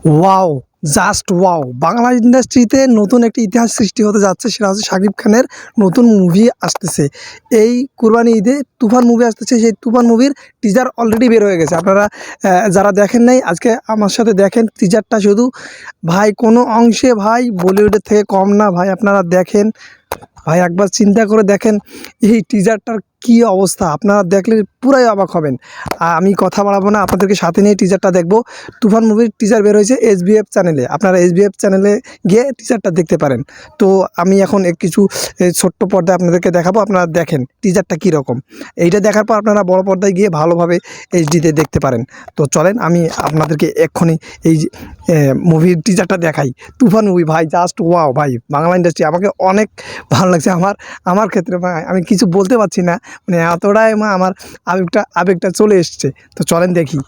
Wow! Just wow! Bangla ইন্ডাস্ট্রিতে নতুন একটি ইতিহাস সৃষ্টি হতে যাচ্ছে। সেটা হচ্ছে শাকিব খানের নতুন মুভি আসতেছে। এই কুরবানি ঈদে তুফান মুভি আসতেছে। সেই তুফান মুভির টিজার অলরেডি বের হয়ে গেছে। আপনারা যারা দেখেন নাই আজকে আমার সাথে দেখেন টিজারটা শুধু। ভাই কোনো অংশে ভাই বলিউডের থেকে কম না ভাই, আপনারা দেখেন। ভাই একবার চিন্তা করে দেখেন এই টিজারটার কি অবস্থা, আপনারা দেখলে পুরাই অবাক হবেন। আমি কথা বাড়াবো না, আপনাদেরকে সাথে নিয়ে টিজারটা দেখবো। তুফান মুভির টিজার বের হয়েছে এসবিএফ চ্যানেলে, আপনারা এসবিএফ চ্যানেলে গিয়ে টিজারটা দেখতে পারেন। তো আমি এখন কিছু ছোট্ট পর্দায় আপনাদেরকে দেখাবো, আপনারা দেখেন টিজারটা কীরকম। এইটা দেখার পর আপনারা বড় পর্দায় গিয়ে ভালোভাবে এইচডিতে দেখতে পারেন। তো চলেন আমি আপনাদেরকে এক্ষুনি এই মুভির টিজারটা দেখাই। তুফান মুভি ভাই জাস্ট ওয়াও! ভাই বাংলা ইন্ডাস্ট্রি আমাকে অনেক ভালো লাগছে। আমার ক্ষেত্রে ভাই আমি কিছু বলতে পারছি না, মানে এতটাই আমার আবেগটা চলে এসছে। তো চলেন দেখি,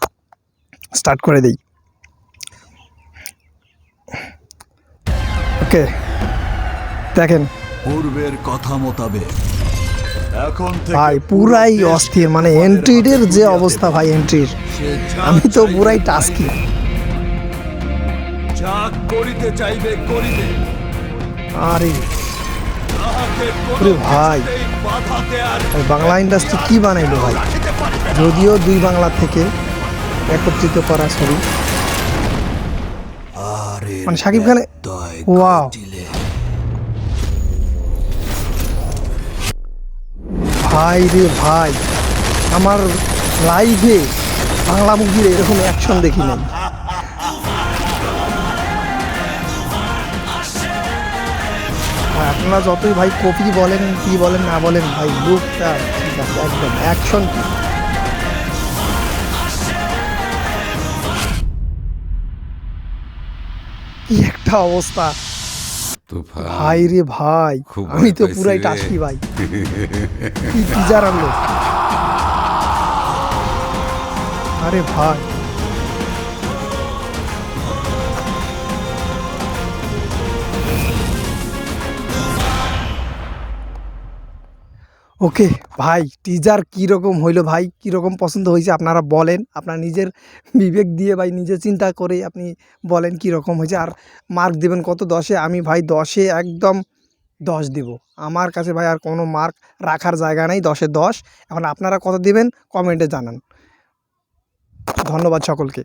স্টার্ট করে দেই। ওকে, দেখেন পূর্বের কথা মোতাবেক এখন থেকে ভাই পুরাই অস্থির, মানে এন্ট্রির যে অবস্থা ভাই, এন্ট্রির আমি তো পুরাই টাস্কি। যা করিতে চাইবে করিবে, আরে তাহাকে ওরে ভাই, বাধা দেয়ার বাংলা ইন্ডাস্ট্রি কি বানাইলো ভাই। যদিও দুই বাংলা থেকে একত্রিত করা ছবি, আরে মানে শাকিব খানের ওয়াও ভাই রে ভাই, আমার লাইভে বাংলা মুভির এরকম অ্যাকশন দেখি নাই। আপনারা যতই ভাই কপি বলেন কি বলেন না বলেন, ভাই লুকটা ঠিক আছে একদম অ্যাকশন। কি একটা অবস্থা ভাই রে ভাই, আমি তো পুরাই টাস্কি ভাই। কি টিজার আনলো, আরে ভাই ওকে ভাই, টিজার কীরকম হইলো ভাই, কীরকম পছন্দ হয়েছে আপনারা বলেন। আপনার নিজের বিবেক দিয়ে ভাই নিজে চিন্তা করে আপনি বলেন কীরকম হয়েছে, আর মার্ক দেবেন কত 10-এ। আমি ভাই 10-এ একদম 10 দিব। আমার কাছে ভাই আর কোনো মার্ক রাখার জায়গা নেই, 10-এ 10। এখন আপনারা কত দিবেন কমেন্টে জানান। ধন্যবাদ সকলকে।